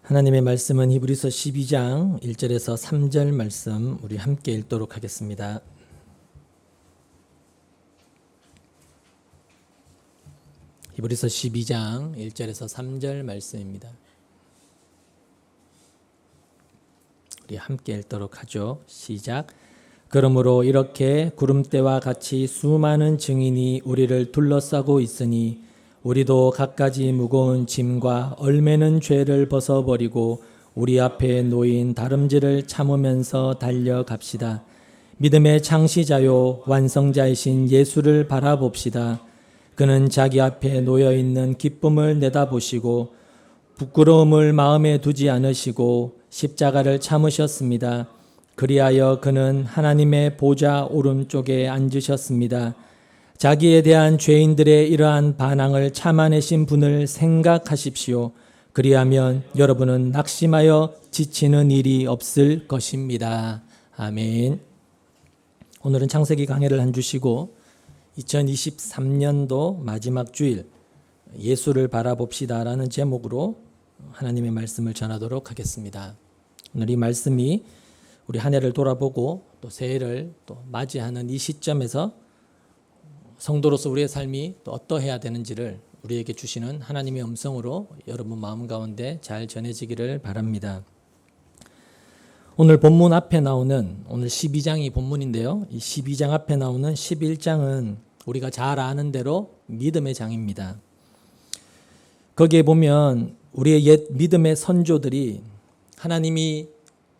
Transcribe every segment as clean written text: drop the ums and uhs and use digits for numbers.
하나님의 말씀은 히브리서 12장 1절에서 3절 말씀 우리 함께 읽도록 하겠습니다. 히브리서 12장 1절에서 3절 말씀입니다. 우리 함께 읽도록 하죠. 시작. 그러므로 이렇게 구름대와 같이 수많은 증인이 우리를 둘러싸고 있으니 우리도 갖가지 무거운 짐과 얼매는 죄를 벗어버리고 우리 앞에 놓인 다름질을 참으면서 달려갑시다. 믿음의 창시자요 완성자이신 예수를 바라봅시다. 그는 자기 앞에 놓여있는 기쁨을 내다보시고 부끄러움을 마음에 두지 않으시고 십자가를 참으셨습니다. 그리하여 그는 하나님의 보좌 오른쪽에 앉으셨습니다. 자기에 대한 죄인들의 이러한 반항을 참아내신 분을 생각하십시오. 그리하면 여러분은 낙심하여 지치는 일이 없을 것입니다. 아멘. 오늘은 창세기 강해를 한 주시고 2023년도 마지막 주일 예수를 바라봅시다라는 제목으로 하나님의 말씀을 전하도록 하겠습니다. 오늘 이 말씀이 우리 한 해를 돌아보고 또 새해를 또 맞이하는 이 시점에서 성도로서 우리의 삶이 또 어떠해야 되는지를 우리에게 주시는 하나님의 음성으로 여러분 마음 가운데 잘 전해지기를 바랍니다. 오늘 본문 앞에 나오는 오늘 12장이 본문인데요. 이 12장 앞에 나오는 11장은 우리가 잘 아는 대로 믿음의 장입니다. 거기에 보면 우리의 옛 믿음의 선조들이 하나님이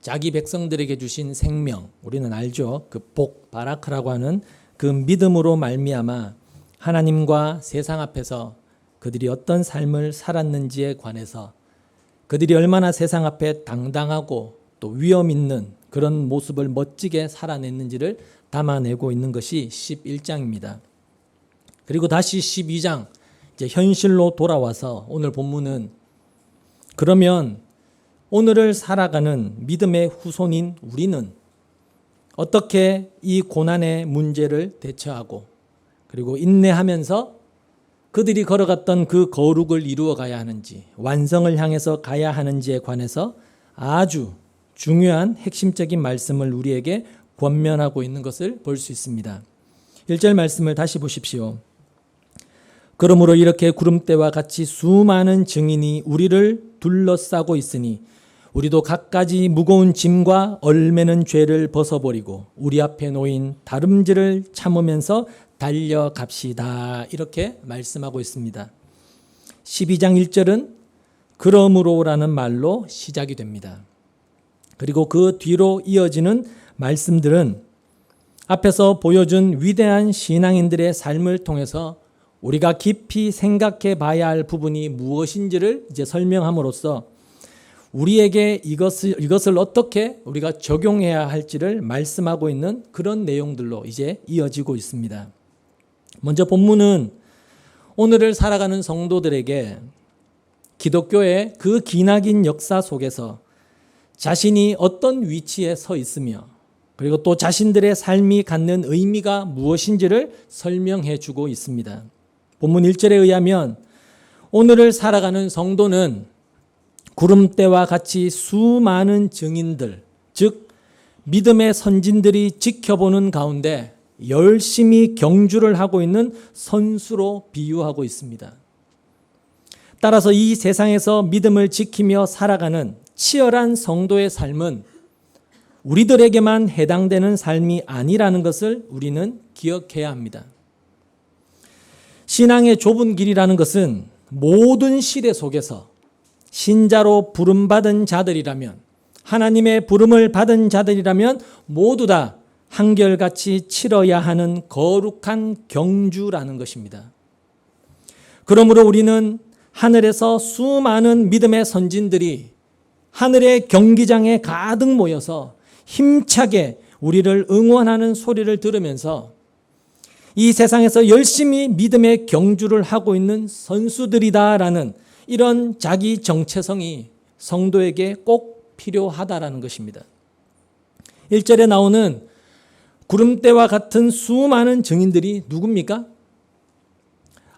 자기 백성들에게 주신 생명, 우리는 알죠. 그 복, 바라크라고 하는 그 믿음으로 말미암아 하나님과 세상 앞에서 그들이 어떤 삶을 살았는지에 관해서 그들이 얼마나 세상 앞에 당당하고 또 위험 있는 그런 모습을 멋지게 살아냈는지를 담아내고 있는 것이 11장입니다. 그리고 다시 12장 이제 현실로 돌아와서 오늘 본문은 그러면 오늘을 살아가는 믿음의 후손인 우리는 어떻게 이 고난의 문제를 대처하고 그리고 인내하면서 그들이 걸어갔던 그 거룩을 이루어 가야 하는지 완성을 향해서 가야 하는지에 관해서 아주 중요한 핵심적인 말씀을 우리에게 권면하고 있는 것을 볼 수 있습니다. 1절 말씀을 다시 보십시오. 그러므로 이렇게 구름대와 같이 수많은 증인이 우리를 둘러싸고 있으니 우리도 갖가지 무거운 짐과 얼매는 죄를 벗어버리고 우리 앞에 놓인 다름질을 참으면서 달려갑시다. 이렇게 말씀하고 있습니다. 12장 1절은 그러므로라는 말로 시작이 됩니다. 그리고 그 뒤로 이어지는 말씀들은 앞에서 보여준 위대한 신앙인들의 삶을 통해서 우리가 깊이 생각해 봐야 할 부분이 무엇인지를 이제 설명함으로써 우리에게 이것을 어떻게 우리가 적용해야 할지를 말씀하고 있는 그런 내용들로 이제 이어지고 있습니다. 먼저 본문은 오늘을 살아가는 성도들에게 기독교의 그 기나긴 역사 속에서 자신이 어떤 위치에 서 있으며 그리고 또 자신들의 삶이 갖는 의미가 무엇인지를 설명해 주고 있습니다. 본문 1절에 의하면 오늘을 살아가는 성도는 구름대와 같이 수많은 증인들, 즉 믿음의 선진들이 지켜보는 가운데 열심히 경주를 하고 있는 선수로 비유하고 있습니다. 따라서 이 세상에서 믿음을 지키며 살아가는 치열한 성도의 삶은 우리들에게만 해당되는 삶이 아니라는 것을 우리는 기억해야 합니다. 신앙의 좁은 길이라는 것은 모든 시대 속에서 신자로 부름받은 자들이라면 하나님의 부름을 받은 자들이라면 모두 다 한결같이 치러야 하는 거룩한 경주라는 것입니다. 그러므로 우리는 하늘에서 수많은 믿음의 선진들이 하늘의 경기장에 가득 모여서 힘차게 우리를 응원하는 소리를 들으면서 이 세상에서 열심히 믿음의 경주를 하고 있는 선수들이다라는 이런 자기 정체성이 성도에게 꼭 필요하다라는 것입니다. 1절에 나오는 구름대와 같은 수많은 증인들이 누굽니까?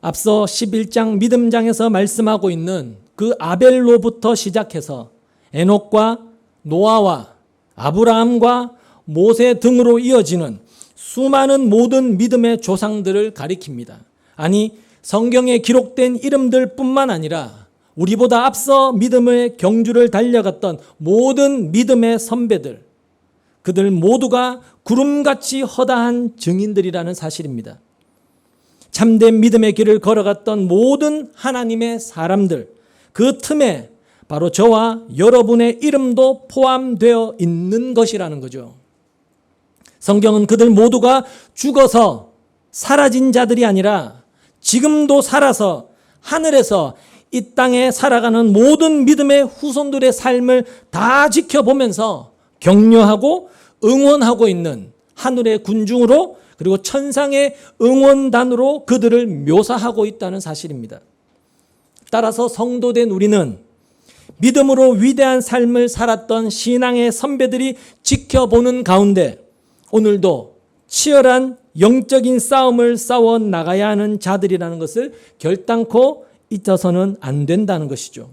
앞서 11장 믿음장에서 말씀하고 있는 그 아벨로부터 시작해서 에녹과 노아와 아브라함과 모세 등으로 이어지는 수많은 모든 믿음의 조상들을 가리킵니다. 아니, 성경에 기록된 이름들 뿐만 아니라 우리보다 앞서 믿음의 경주를 달려갔던 모든 믿음의 선배들, 그들 모두가 구름같이 허다한 증인들이라는 사실입니다. 참된 믿음의 길을 걸어갔던 모든 하나님의 사람들, 그 틈에 바로 저와 여러분의 이름도 포함되어 있는 것이라는 거죠. 성경은 그들 모두가 죽어서 사라진 자들이 아니라 지금도 살아서 하늘에서 이 땅에 살아가는 모든 믿음의 후손들의 삶을 다 지켜보면서 격려하고 응원하고 있는 하늘의 군중으로, 그리고 천상의 응원단으로 그들을 묘사하고 있다는 사실입니다. 따라서 성도된 우리는 믿음으로 위대한 삶을 살았던 신앙의 선배들이 지켜보는 가운데 오늘도 치열한 영적인 싸움을 싸워 나가야 하는 자들이라는 것을 결단코 잊어서는 안 된다는 것이죠.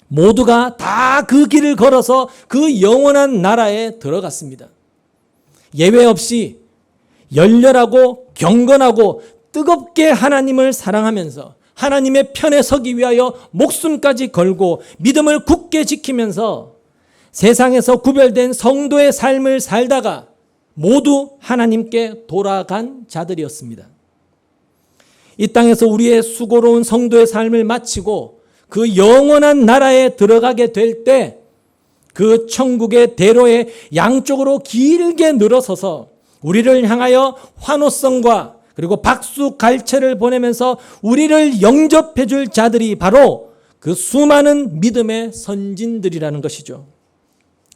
모두가 다 그 길을 걸어서 그 영원한 나라에 들어갔습니다. 예외 없이 열렬하고 경건하고 뜨겁게 하나님을 사랑하면서 하나님의 편에 서기 위하여 목숨까지 걸고 믿음을 굳게 지키면서 세상에서 구별된 성도의 삶을 살다가 모두 하나님께 돌아간 자들이었습니다. 이 땅에서 우리의 수고로운 성도의 삶을 마치고 그 영원한 나라에 들어가게 될 때 그 천국의 대로에 양쪽으로 길게 늘어서서 우리를 향하여 환호성과 그리고 박수 갈채를 보내면서 우리를 영접해 줄 자들이 바로 그 수많은 믿음의 선진들이라는 것이죠.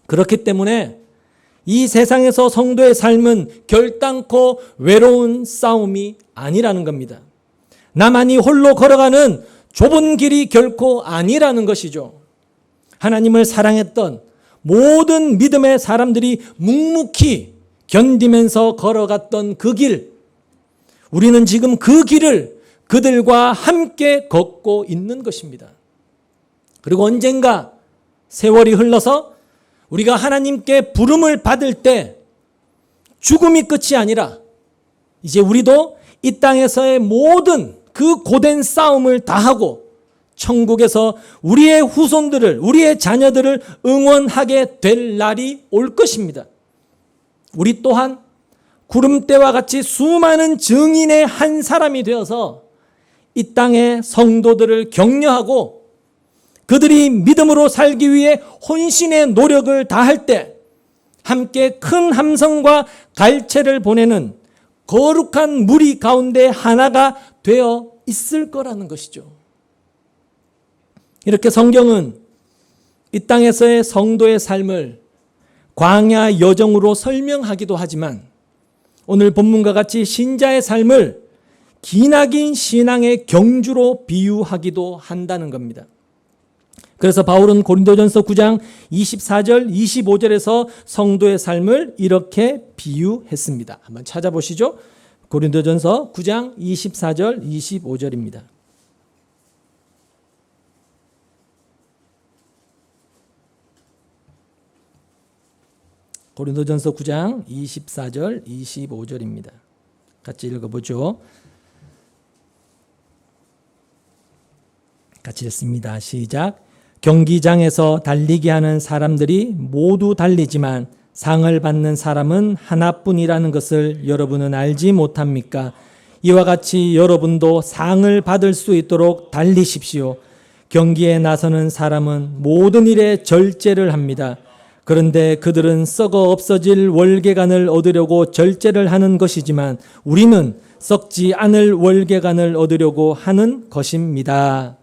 그렇기 때문에 이 세상에서 성도의 삶은 결단코 외로운 싸움이 아니라는 겁니다. 나만이 홀로 걸어가는 좁은 길이 결코 아니라는 것이죠. 하나님을 사랑했던 모든 믿음의 사람들이 묵묵히 견디면서 걸어갔던 그 길, 우리는 지금 그 길을 그들과 함께 걷고 있는 것입니다. 그리고 언젠가 세월이 흘러서 우리가 하나님께 부름을 받을 때 죽음이 끝이 아니라 이제 우리도 이 땅에서의 모든 그 고된 싸움을 다하고 천국에서 우리의 후손들을, 우리의 자녀들을 응원하게 될 날이 올 것입니다. 우리 또한 구름대와 같이 수많은 증인의 한 사람이 되어서 이 땅의 성도들을 격려하고 그들이 믿음으로 살기 위해 혼신의 노력을 다할 때 함께 큰 함성과 갈채를 보내는 거룩한 무리 가운데 하나가 되어 있을 거라는 것이죠. 이렇게 성경은 이 땅에서의 성도의 삶을 광야 여정으로 설명하기도 하지만 오늘 본문과 같이 신자의 삶을 기나긴 신앙의 경주로 비유하기도 한다는 겁니다. 그래서 바울은 고린도전서 9장 24절 25절에서 성도의 삶을 이렇게 비유했습니다. 한번 찾아보시죠. 고린도전서 9장 24절 25절입니다. 고린도전서 9장 24절 25절입니다. 같이 읽어보죠. 같이 읽습니다. 시작. 경기장에서 달리기 하는 사람들이 모두 달리지만 상을 받는 사람은 하나뿐이라는 것을 여러분은 알지 못합니까? 이와 같이 여러분도 상을 받을 수 있도록 달리십시오. 경기에 나서는 사람은 모든 일에 절제를 합니다. 그런데 그들은 썩어 없어질 월계관을 얻으려고 절제를 하는 것이지만 우리는 썩지 않을 월계관을 얻으려고 하는 것입니다.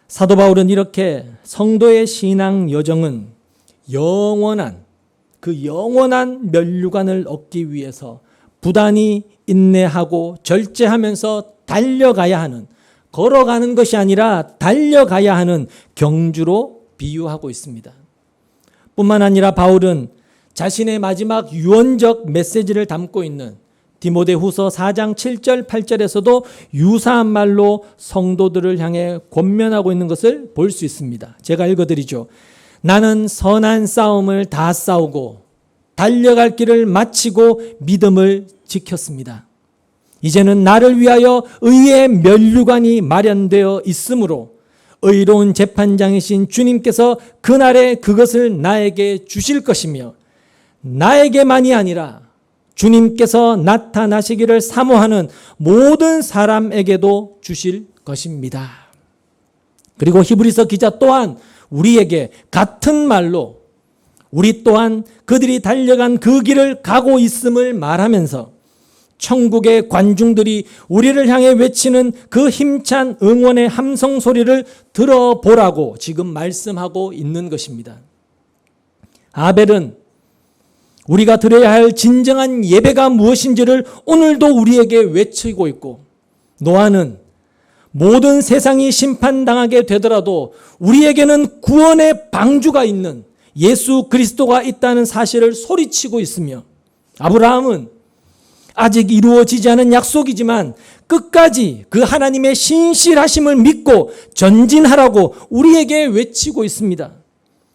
사도 바울은 이렇게 성도의 신앙 여정은 영원한 면류관을 얻기 위해서 부단히 인내하고 절제하면서 달려가야 하는, 걸어가는 것이 아니라 달려가야 하는 경주로 비유하고 있습니다. 뿐만 아니라 바울은 자신의 마지막 유언적 메시지를 담고 있는 디모데후서 4장 7절 8절에서도 유사한 말로 성도들을 향해 권면하고 있는 것을 볼 수 있습니다. 제가 읽어드리죠. 나는 선한 싸움을 다 싸우고 달려갈 길을 마치고 믿음을 지켰습니다. 이제는 나를 위하여 의의 면류관이 마련되어 있으므로 의로운 재판장이신 주님께서 그날에 그것을 나에게 주실 것이며 나에게만이 아니라 주님께서 나타나시기를 사모하는 모든 사람에게도 주실 것입니다. 그리고 히브리서 기자 또한 우리에게 같은 말로 우리 또한 그들이 달려간 그 길을 가고 있음을 말하면서 천국의 관중들이 우리를 향해 외치는 그 힘찬 응원의 함성 소리를 들어보라고 지금 말씀하고 있는 것입니다. 아벨은 우리가 드려야 할 진정한 예배가 무엇인지를 오늘도 우리에게 외치고 있고, 노아는 모든 세상이 심판당하게 되더라도 우리에게는 구원의 방주가 있는 예수 그리스도가 있다는 사실을 소리치고 있으며, 아브라함은 아직 이루어지지 않은 약속이지만 끝까지 그 하나님의 신실하심을 믿고 전진하라고 우리에게 외치고 있습니다.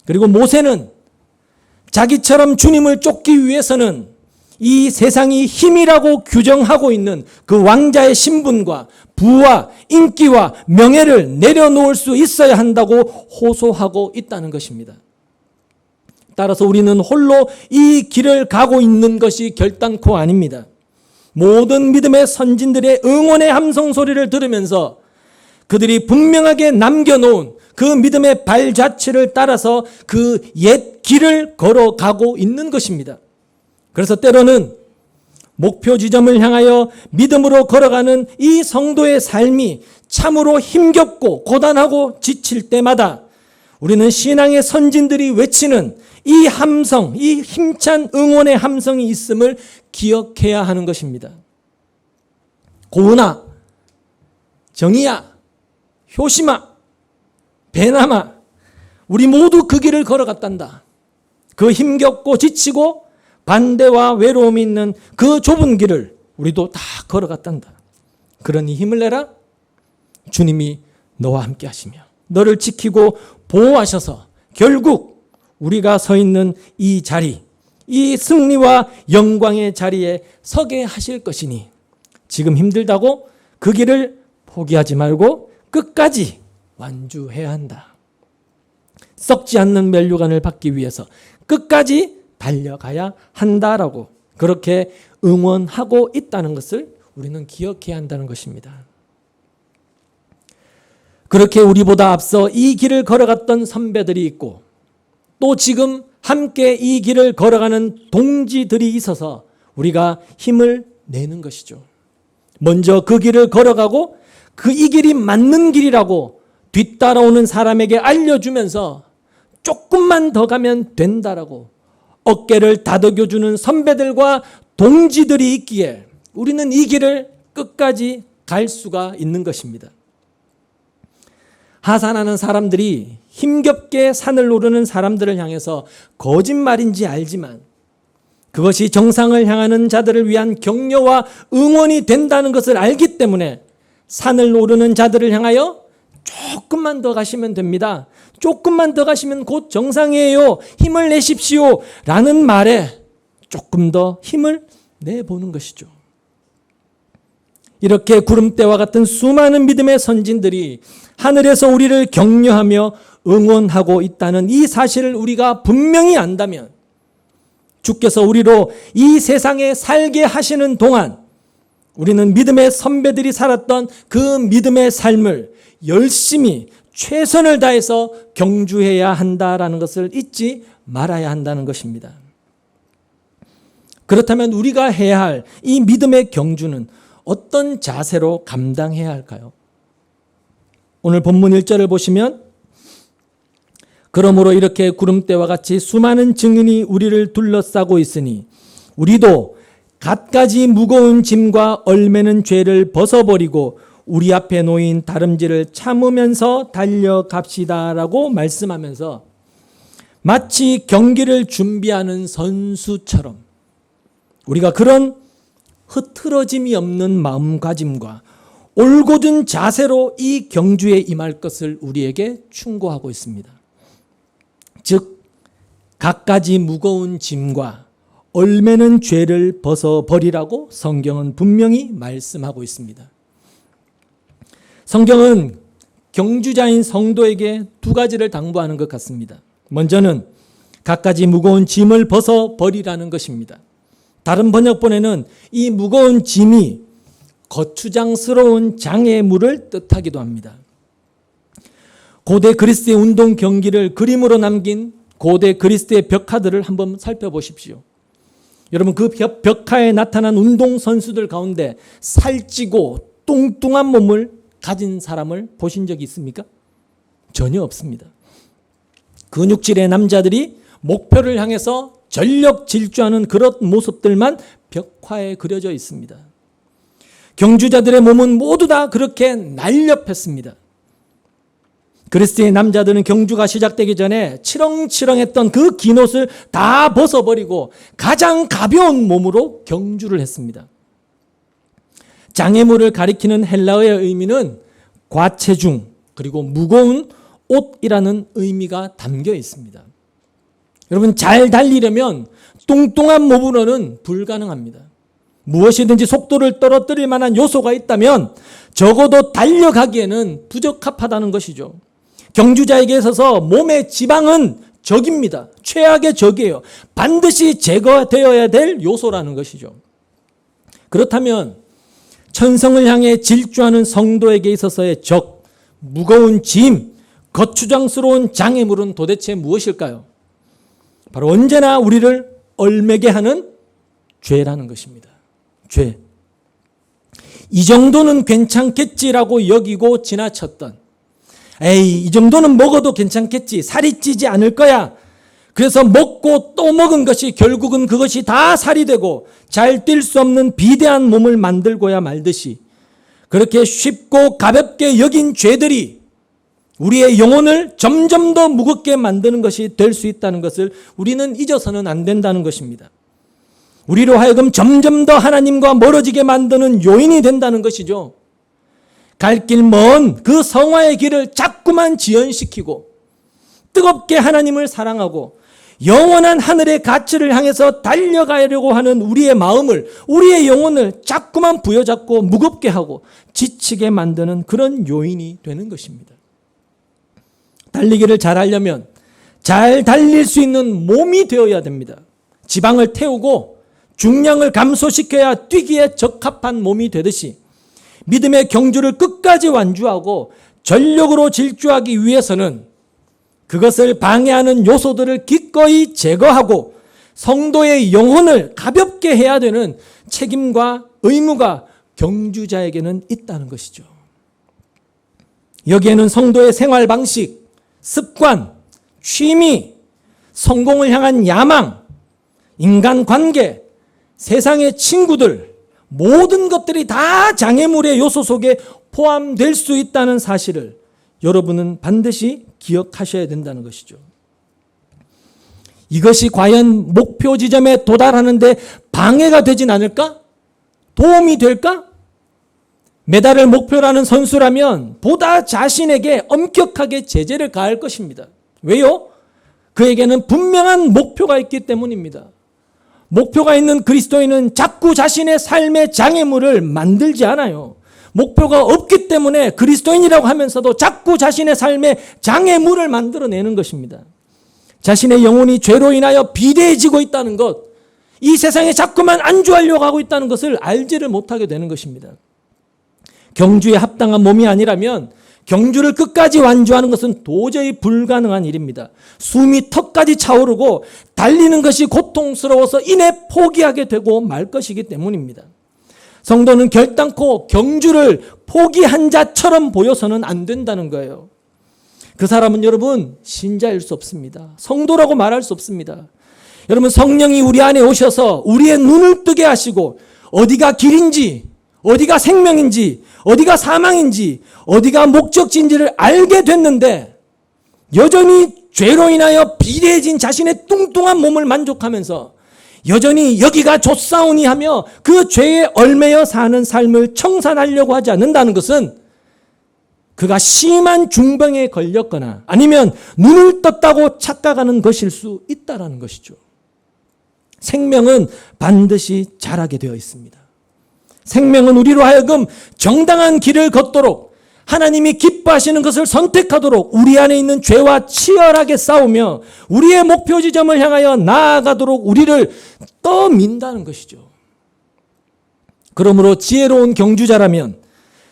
그리고 모세는 자기처럼 주님을 쫓기 위해서는 이 세상이 힘이라고 규정하고 있는 그 왕자의 신분과 부와 인기와 명예를 내려놓을 수 있어야 한다고 호소하고 있다는 것입니다. 따라서 우리는 홀로 이 길을 가고 있는 것이 결단코 아닙니다. 모든 믿음의 선진들의 응원의 함성 소리를 들으면서 그들이 분명하게 남겨놓은 그 믿음의 발자취를 따라서 그 옛 길을 걸어가고 있는 것입니다. 그래서 때로는 목표 지점을 향하여 믿음으로 걸어가는 이 성도의 삶이 참으로 힘겹고 고단하고 지칠 때마다 우리는 신앙의 선진들이 외치는 이 함성, 이 힘찬 응원의 함성이 있음을 기억해야 하는 것입니다. 고은아, 정희야, 효심아, 배남아, 우리 모두 그 길을 걸어갔단다. 그 힘겹고 지치고 반대와 외로움이 있는 그 좁은 길을 우리도 다 걸어갔단다. 그러니 힘을 내라. 주님이 너와 함께 하시며 너를 지키고 보호하셔서 결국 우리가 서 있는 이 자리, 이 승리와 영광의 자리에 서게 하실 것이니 지금 힘들다고 그 길을 포기하지 말고 끝까지 완주해야 한다. 썩지 않는 면류관을 받기 위해서 끝까지 달려가야 한다라고 그렇게 응원하고 있다는 것을 우리는 기억해야 한다는 것입니다. 그렇게 우리보다 앞서 이 길을 걸어갔던 선배들이 있고 또 지금 함께 이 길을 걸어가는 동지들이 있어서 우리가 힘을 내는 것이죠. 먼저 그 길을 걸어가고 이 길이 맞는 길이라고 뒤따라오는 사람에게 알려주면서 조금만 더 가면 된다라고 어깨를 다독여주는 선배들과 동지들이 있기에 우리는 이 길을 끝까지 갈 수가 있는 것입니다. 하산하는 사람들이 힘겹게 산을 오르는 사람들을 향해서 거짓말인지 알지만 그것이 정상을 향하는 자들을 위한 격려와 응원이 된다는 것을 알기 때문에 산을 오르는 자들을 향하여 조금만 더 가시면 됩니다. 조금만 더 가시면 곧 정상이에요. 힘을 내십시오. 라는 말에 조금 더 힘을 내보는 것이죠. 이렇게 구름대와 같은 수많은 믿음의 선진들이 하늘에서 우리를 격려하며 응원하고 있다는 이 사실을 우리가 분명히 안다면 주께서 우리로 이 세상에 살게 하시는 동안 우리는 믿음의 선배들이 살았던 그 믿음의 삶을 열심히 최선을 다해서 경주해야 한다라는 것을 잊지 말아야 한다는 것입니다. 그렇다면 우리가 해야 할 이 믿음의 경주는 어떤 자세로 감당해야 할까요? 오늘 본문 1절을 보시면 그러므로 이렇게 구름대와 같이 수많은 증인이 우리를 둘러싸고 있으니 우리도 갖가지 무거운 짐과 얼매는 죄를 벗어버리고 우리 앞에 놓인 다름질을 참으면서 달려갑시다라고 말씀하면서 마치 경기를 준비하는 선수처럼 우리가 그런 흐트러짐이 없는 마음가짐과 올곧은 자세로 이 경주에 임할 것을 우리에게 충고하고 있습니다. 즉 갖가지 무거운 짐과 얼매는 죄를 벗어버리라고 성경은 분명히 말씀하고 있습니다. 성경은 경주자인 성도에게 두 가지를 당부하는 것 같습니다. 먼저는 갖가지 무거운 짐을 벗어버리라는 것입니다. 다른 번역본에는 이 무거운 짐이 거추장스러운 장애물을 뜻하기도 합니다. 고대 그리스의 운동 경기를 그림으로 남긴 고대 그리스의 벽화들을 한번 살펴보십시오. 여러분 그 벽화에 나타난 운동선수들 가운데 살찌고 뚱뚱한 몸을 가진 사람을 보신 적이 있습니까? 전혀 없습니다. 근육질의 남자들이 목표를 향해서 전력 질주하는 그런 모습들만 벽화에 그려져 있습니다. 경주자들의 몸은 모두 다 그렇게 날렵했습니다. 그리스도의 남자들은 경주가 시작되기 전에 치렁치렁했던 그 긴 옷을 다 벗어버리고 가장 가벼운 몸으로 경주를 했습니다. 장애물을 가리키는 헬라어의 의미는 과체중 그리고 무거운 옷이라는 의미가 담겨 있습니다. 여러분 잘 달리려면 뚱뚱한 몸으로는 불가능합니다. 무엇이든지 속도를 떨어뜨릴 만한 요소가 있다면 적어도 달려가기에는 부적합하다는 것이죠. 경주자에게 있어서 몸의 지방은 적입니다. 최악의 적이에요. 반드시 제거되어야 될 요소라는 것이죠. 그렇다면 천성을 향해 질주하는 성도에게 있어서의 적, 무거운 짐, 거추장스러운 장애물은 도대체 무엇일까요? 바로 언제나 우리를 얼매게 하는 죄라는 것입니다. 죄. 이 정도는 괜찮겠지라고 여기고 지나쳤던, 에이 이 정도는 먹어도 괜찮겠지, 살이 찌지 않을 거야. 그래서 먹고 또 먹은 것이 결국은 그것이 다 살이 되고 잘 뛸 수 없는 비대한 몸을 만들고야 말듯이 그렇게 쉽고 가볍게 여긴 죄들이 우리의 영혼을 점점 더 무겁게 만드는 것이 될 수 있다는 것을 우리는 잊어서는 안 된다는 것입니다. 우리로 하여금 점점 더 하나님과 멀어지게 만드는 요인이 된다는 것이죠. 갈 길 먼 그 성화의 길을 자꾸만 지연시키고 뜨겁게 하나님을 사랑하고 영원한 하늘의 가치를 향해서 달려가려고 하는 우리의 마음을, 우리의 영혼을 자꾸만 부여잡고 무겁게 하고 지치게 만드는 그런 요인이 되는 것입니다. 달리기를 잘하려면 잘 달릴 수 있는 몸이 되어야 됩니다. 지방을 태우고 중량을 감소시켜야 뛰기에 적합한 몸이 되듯이 믿음의 경주를 끝까지 완주하고 전력으로 질주하기 위해서는 그것을 방해하는 요소들을 기꺼이 제거하고 성도의 영혼을 가볍게 해야 되는 책임과 의무가 경주자에게는 있다는 것이죠. 여기에는 성도의 생활 방식, 습관, 취미, 성공을 향한 야망, 인간관계, 세상의 친구들, 모든 것들이 다 장애물의 요소 속에 포함될 수 있다는 사실을 여러분은 반드시 기억하셔야 된다는 것이죠. 이것이 과연 목표 지점에 도달하는데 방해가 되진 않을까? 도움이 될까? 메달을 목표라는 선수라면 보다 자신에게 엄격하게 제재를 가할 것입니다. 왜요? 그에게는 분명한 목표가 있기 때문입니다. 목표가 있는 그리스도인은 자꾸 자신의 삶의 장애물을 만들지 않아요. 목표가 없기 때문에 그리스도인이라고 하면서도 자꾸 자신의 삶의 장애물을 만들어내는 것입니다. 자신의 영혼이 죄로 인하여 비대해지고 있다는 것, 이 세상에 자꾸만 안주하려고 하고 있다는 것을 알지를 못하게 되는 것입니다. 경주에 합당한 몸이 아니라면 경주를 끝까지 완주하는 것은 도저히 불가능한 일입니다. 숨이 턱까지 차오르고 달리는 것이 고통스러워서 이내 포기하게 되고 말 것이기 때문입니다. 성도는 결단코 경주를 포기한 자처럼 보여서는 안 된다는 거예요. 그 사람은 여러분 신자일 수 없습니다. 성도라고 말할 수 없습니다. 여러분 성령이 우리 안에 오셔서 우리의 눈을 뜨게 하시고 어디가 길인지, 어디가 생명인지, 어디가 사망인지, 어디가 목적지인지를 알게 됐는데 여전히 죄로 인하여 비대해진 자신의 뚱뚱한 몸을 만족하면서 여전히 여기가 좋사오니 하며 그 죄에 얽매여 사는 삶을 청산하려고 하지 않는다는 것은 그가 심한 중병에 걸렸거나 아니면 눈을 떴다고 착각하는 것일 수 있다는 것이죠. 생명은 반드시 자라게 되어 있습니다. 생명은 우리로 하여금 정당한 길을 걷도록 하나님이 기뻐하시는 것을 선택하도록 우리 안에 있는 죄와 치열하게 싸우며 우리의 목표 지점을 향하여 나아가도록 우리를 떠민다는 것이죠. 그러므로 지혜로운 경주자라면,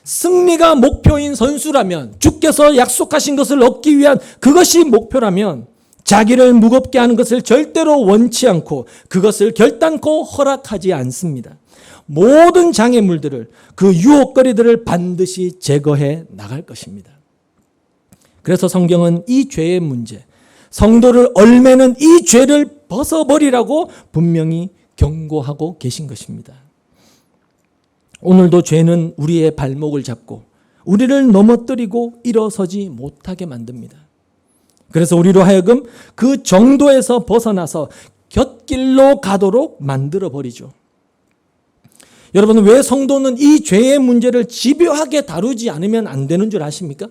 승리가 목표인 선수라면, 주께서 약속하신 것을 얻기 위한 그것이 목표라면 자기를 무겁게 하는 것을 절대로 원치 않고 그것을 결단코 허락하지 않습니다. 모든 장애물들을, 그 유혹거리들을 반드시 제거해 나갈 것입니다. 그래서 성경은 이 죄의 문제, 성도를 얽매는 이 죄를 벗어버리라고 분명히 경고하고 계신 것입니다. 오늘도 죄는 우리의 발목을 잡고 우리를 넘어뜨리고 일어서지 못하게 만듭니다. 그래서 우리로 하여금 그 정도에서 벗어나서 곁길로 가도록 만들어버리죠. 여러분, 왜 성도는 이 죄의 문제를 집요하게 다루지 않으면 안 되는 줄 아십니까?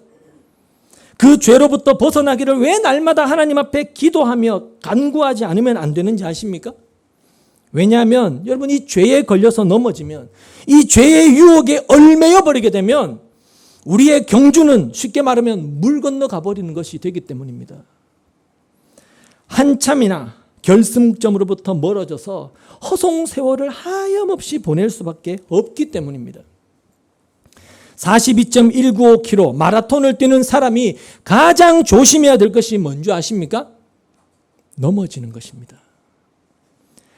그 죄로부터 벗어나기를 왜 날마다 하나님 앞에 기도하며 간구하지 않으면 안 되는지 아십니까? 왜냐하면 여러분, 이 죄에 걸려서 넘어지면, 이 죄의 유혹에 얽매여 버리게 되면 우리의 경주는 쉽게 말하면 물 건너 가버리는 것이 되기 때문입니다. 한참이나 결승점으로부터 멀어져서 허송 세월을 하염없이 보낼 수밖에 없기 때문입니다. 42.195km 마라톤을 뛰는 사람이 가장 조심해야 될 것이 뭔지 아십니까? 넘어지는 것입니다.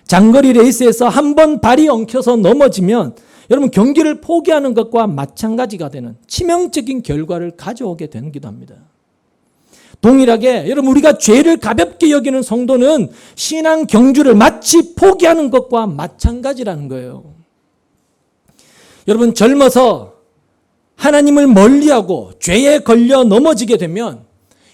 장거리 레이스에서 한 번 발이 엉켜서 넘어지면 여러분, 경기를 포기하는 것과 마찬가지가 되는 치명적인 결과를 가져오게 되기도 합니다. 동일하게 여러분, 우리가 죄를 가볍게 여기는 성도는 신앙 경주를 마치 포기하는 것과 마찬가지라는 거예요. 여러분, 젊어서 하나님을 멀리하고 죄에 걸려 넘어지게 되면,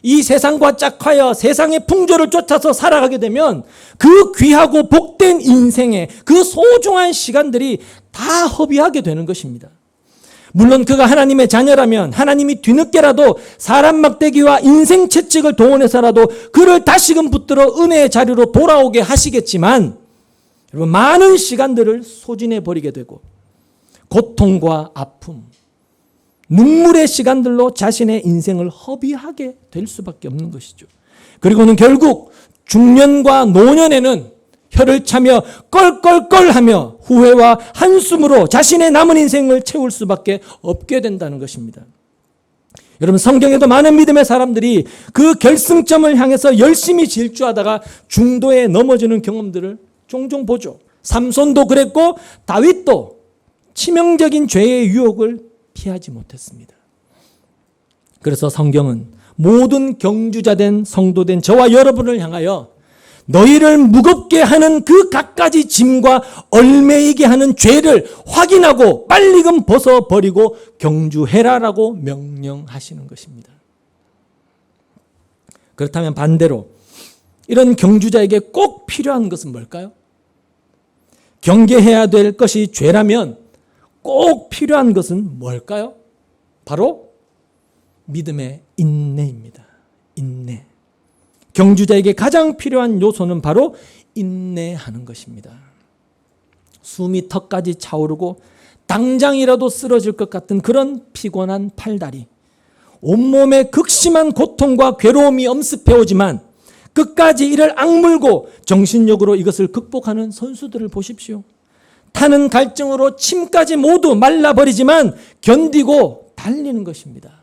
이 세상과 짝하여 세상의 풍조를 쫓아서 살아가게 되면 그 귀하고 복된 인생의 그 소중한 시간들이 다 허비하게 되는 것입니다. 물론 그가 하나님의 자녀라면 하나님이 뒤늦게라도 사람 막대기와 인생 채찍을 동원해서라도 그를 다시금 붙들어 은혜의 자리로 돌아오게 하시겠지만, 여러분, 많은 시간들을 소진해 버리게 되고 고통과 아픔, 눈물의 시간들로 자신의 인생을 허비하게 될 수밖에 없는 것이죠. 그리고는 결국 중년과 노년에는 혀를 차며 껄껄껄하며 후회와 한숨으로 자신의 남은 인생을 채울 수밖에 없게 된다는 것입니다. 여러분, 성경에도 많은 믿음의 사람들이 그 결승점을 향해서 열심히 질주하다가 중도에 넘어지는 경험들을 종종 보죠. 삼손도 그랬고 다윗도 치명적인 죄의 유혹을 피하지 못했습니다. 그래서 성경은 모든 경주자된 성도된 저와 여러분을 향하여 너희를 무겁게 하는 그 갖가지 짐과 얽매이게 하는 죄를 확인하고 빨리금 벗어버리고 경주해라라고 명령하시는 것입니다. 그렇다면 반대로 이런 경주자에게 꼭 필요한 것은 뭘까요? 경계해야 될 것이 죄라면 꼭 필요한 것은 뭘까요? 바로 믿음의 인내입니다. 인내. 경주자에게 가장 필요한 요소는 바로 인내하는 것입니다. 숨이 턱까지 차오르고 당장이라도 쓰러질 것 같은 그런 피곤한 팔다리, 온몸에 극심한 고통과 괴로움이 엄습해 오지만 끝까지 이를 악물고 정신력으로 이것을 극복하는 선수들을 보십시오. 타는 갈증으로 침까지 모두 말라버리지만 견디고 달리는 것입니다.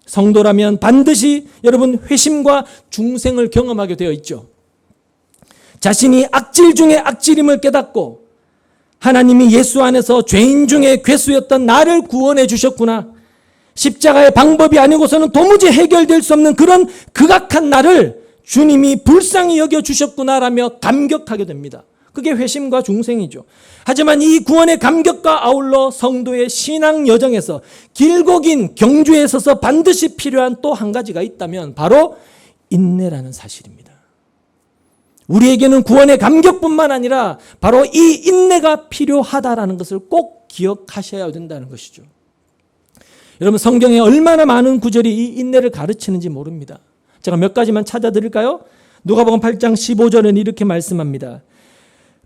성도라면 반드시 여러분 회심과 중생을 경험하게 되어 있죠. 자신이 악질 중에 악질임을 깨닫고 하나님이 예수 안에서 죄인 중에 괴수였던 나를 구원해 주셨구나. 십자가의 방법이 아니고서는 도무지 해결될 수 없는 그런 극악한 나를 주님이 불쌍히 여겨 주셨구나라며 감격하게 됩니다. 그게 회심과 중생이죠. 하지만 이 구원의 감격과 아울러 성도의 신앙 여정에서 길고 긴 경주에 있어서 반드시 필요한 또 한 가지가 있다면 바로 인내라는 사실입니다. 우리에게는 구원의 감격뿐만 아니라 바로 이 인내가 필요하다라는 것을 꼭 기억하셔야 된다는 것이죠. 여러분, 성경에 얼마나 많은 구절이 이 인내를 가르치는지 모릅니다. 제가 몇 가지만 찾아드릴까요? 누가복음 8장 15절은 이렇게 말씀합니다.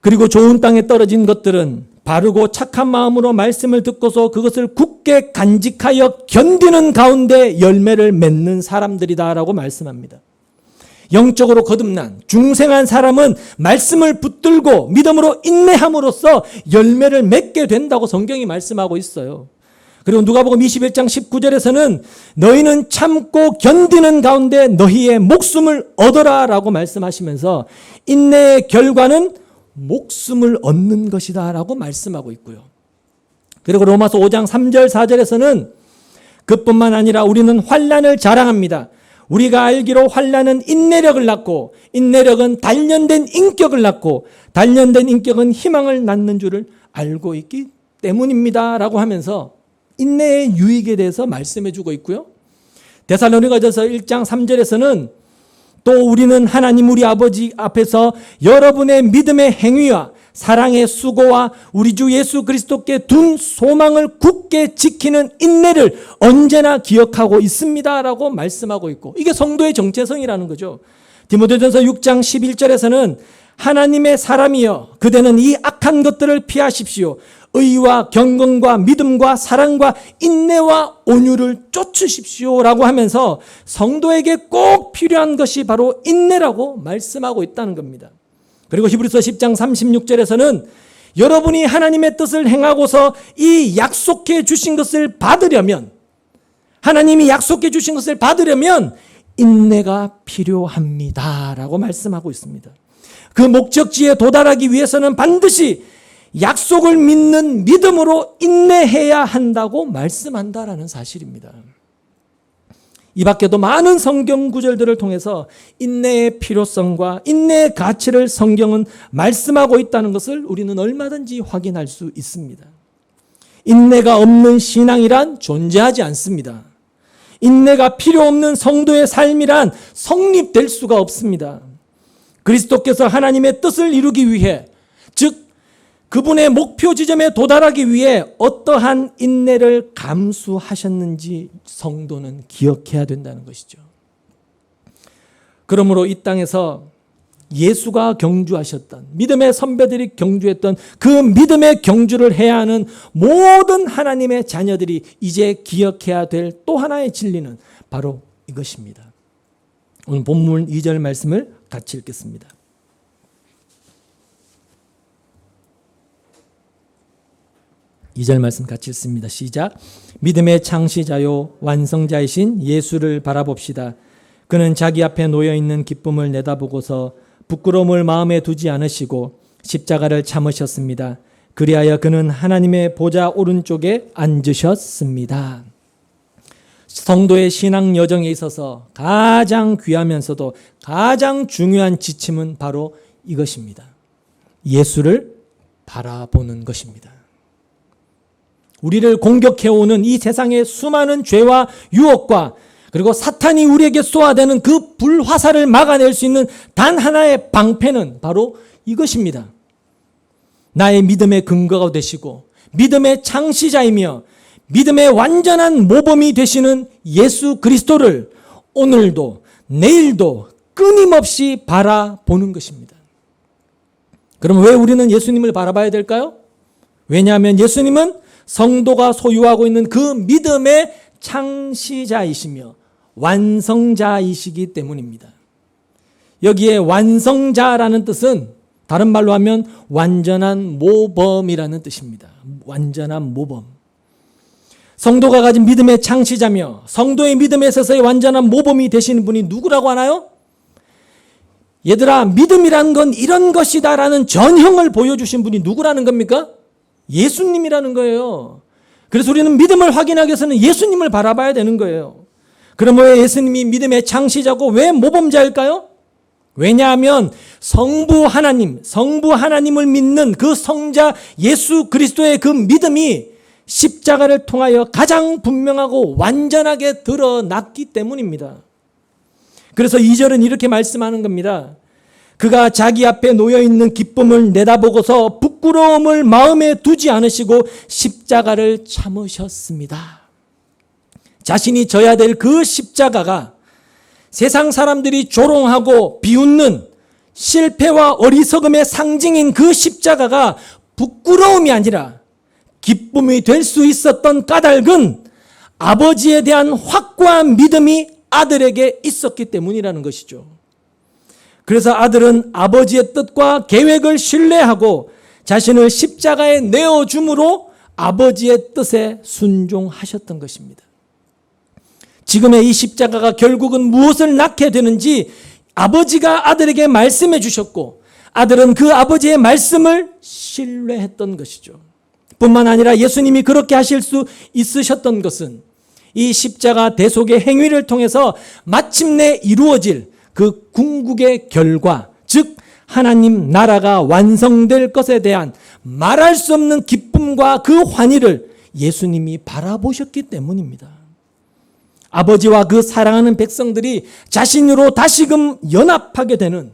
그리고 좋은 땅에 떨어진 것들은 바르고 착한 마음으로 말씀을 듣고서 그것을 굳게 간직하여 견디는 가운데 열매를 맺는 사람들이다라고 말씀합니다. 영적으로 거듭난 중생한 사람은 말씀을 붙들고 믿음으로 인내함으로써 열매를 맺게 된다고 성경이 말씀하고 있어요. 그리고 누가복음 21장 19절에서는 너희는 참고 견디는 가운데 너희의 목숨을 얻어라 라고 말씀하시면서 인내의 결과는 목숨을 얻는 것이다 라고 말씀하고 있고요. 그리고 로마서 5장 3절 4절에서는 그뿐만 아니라 우리는 환난을 자랑합니다. 우리가 알기로 환난은 인내력을 낳고 인내력은 단련된 인격을 낳고 단련된 인격은 희망을 낳는 줄을 알고 있기 때문입니다 라고 하면서 인내의 유익에 대해서 말씀해 주고 있고요. 데살로니가전서 1장 3절에서는 또 우리는 하나님 우리 아버지 앞에서 여러분의 믿음의 행위와 사랑의 수고와 우리 주 예수 그리스도께 둔 소망을 굳게 지키는 인내를 언제나 기억하고 있습니다라고 말씀하고 있고, 이게 성도의 정체성이라는 거죠. 디모데전서 6장 11절에서는 하나님의 사람이여 그대는 이 악한 것들을 피하십시오. 의와 경건과 믿음과 사랑과 인내와 온유를 쫓으십시오라고 하면서 성도에게 꼭 필요한 것이 바로 인내라고 말씀하고 있다는 겁니다. 그리고 히브리서 10장 36절에서는 여러분이 하나님의 뜻을 행하고서 이 약속해 주신 것을 받으려면, 하나님이 약속해 주신 것을 받으려면 인내가 필요합니다라고 말씀하고 있습니다. 그 목적지에 도달하기 위해서는 반드시 약속을 믿는 믿음으로 인내해야 한다고 말씀한다라는 사실입니다. 이 밖에도 많은 성경 구절들을 통해서 인내의 필요성과 인내의 가치를 성경은 말씀하고 있다는 것을 우리는 얼마든지 확인할 수 있습니다. 인내가 없는 신앙이란 존재하지 않습니다. 인내가 필요 없는 성도의 삶이란 성립될 수가 없습니다. 그리스도께서 하나님의 뜻을 이루기 위해, 즉 그분의 목표 지점에 도달하기 위해 어떠한 인내를 감수하셨는지 성도는 기억해야 된다는 것이죠. 그러므로 이 땅에서 예수가 경주하셨던, 믿음의 선배들이 경주했던 그 믿음의 경주를 해야 하는 모든 하나님의 자녀들이 이제 기억해야 될 또 하나의 진리는 바로 이것입니다. 오늘 본문 2절 말씀을 같이 읽겠습니다. 2절 말씀 같이 읽습니다. 시작. 믿음의 창시자요 완성자이신 예수를 바라봅시다. 그는 자기 앞에 놓여있는 기쁨을 내다보고서 부끄러움을 마음에 두지 않으시고 십자가를 참으셨습니다. 그리하여 그는 하나님의 보좌 오른쪽에 앉으셨습니다. 성도의 신앙 여정에 있어서 가장 귀하면서도 가장 중요한 지침은 바로 이것입니다. 예수를 바라보는 것입니다. 우리를 공격해오는 이 세상의 수많은 죄와 유혹과 그리고 사탄이 우리에게 쏘아대는 그 불화살을 막아낼 수 있는 단 하나의 방패는 바로 이것입니다. 나의 믿음의 근거가 되시고 믿음의 창시자이며 믿음의 완전한 모범이 되시는 예수 그리스도를 오늘도 내일도 끊임없이 바라보는 것입니다. 그럼 왜 우리는 예수님을 바라봐야 될까요? 왜냐하면 예수님은 성도가 소유하고 있는 그 믿음의 창시자이시며 완성자이시기 때문입니다. 여기에 완성자라는 뜻은 다른 말로 하면 완전한 모범이라는 뜻입니다. 완전한 모범. 성도가 가진 믿음의 창시자며 성도의 믿음에 있어서의 완전한 모범이 되시는 분이 누구라고 하나요? 얘들아, 믿음이란 건 이런 것이다라는 전형을 보여주신 분이 누구라는 겁니까? 예수님이라는 거예요. 그래서 우리는 믿음을 확인하기 위해서는 예수님을 바라봐야 되는 거예요. 그럼 왜 예수님이 믿음의 창시자고 왜 모범자일까요? 왜냐하면 성부 하나님을 믿는 그 성자 예수 그리스도의 그 믿음이 십자가를 통하여 가장 분명하고 완전하게 드러났기 때문입니다. 그래서 2절은 이렇게 말씀하는 겁니다. 그가 자기 앞에 놓여있는 기쁨을 내다보고서 부끄러움을 마음에 두지 않으시고 십자가를 참으셨습니다. 자신이 져야 될 그 십자가가 세상 사람들이 조롱하고 비웃는 실패와 어리석음의 상징인 그 십자가가 부끄러움이 아니라 기쁨이 될 수 있었던 까닭은 아버지에 대한 확고한 믿음이 아들에게 있었기 때문이라는 것이죠. 그래서 아들은 아버지의 뜻과 계획을 신뢰하고 자신을 십자가에 내어줌으로 아버지의 뜻에 순종하셨던 것입니다. 지금의 이 십자가가 결국은 무엇을 낳게 되는지 아버지가 아들에게 말씀해 주셨고 아들은 그 아버지의 말씀을 신뢰했던 것이죠. 뿐만 아니라 예수님이 그렇게 하실 수 있으셨던 것은 이 십자가 대속의 행위를 통해서 마침내 이루어질 그 궁극의 결과, 즉 하나님 나라가 완성될 것에 대한 말할 수 없는 기쁨과 그 환희를 예수님이 바라보셨기 때문입니다. 아버지와 그 사랑하는 백성들이 자신으로 다시금 연합하게 되는,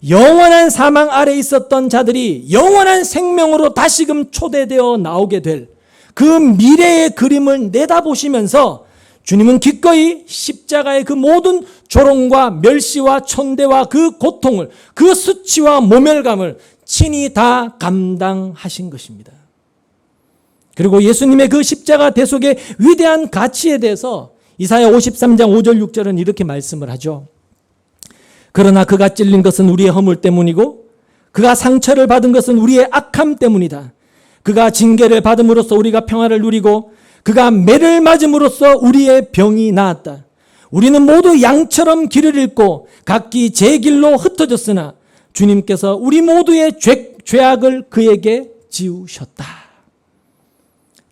영원한 사망 아래 있었던 자들이 영원한 생명으로 다시금 초대되어 나오게 될 그 미래의 그림을 내다보시면서 주님은 기꺼이 십자가의 그 모든 조롱과 멸시와 천대와 그 고통을, 그 수치와 모멸감을 친히 다 감당하신 것입니다. 그리고 예수님의 그 십자가 대속의 위대한 가치에 대해서 이사야 53장 5절 6절은 이렇게 말씀을 하죠. 그러나 그가 찔린 것은 우리의 허물 때문이고 그가 상처를 받은 것은 우리의 악함 때문이다. 그가 징계를 받음으로써 우리가 평화를 누리고 그가 매를 맞음으로써 우리의 병이 나았다. 우리는 모두 양처럼 길을 잃고 각기 제 길로 흩어졌으나 주님께서 우리 모두의 죄악을 그에게 지우셨다.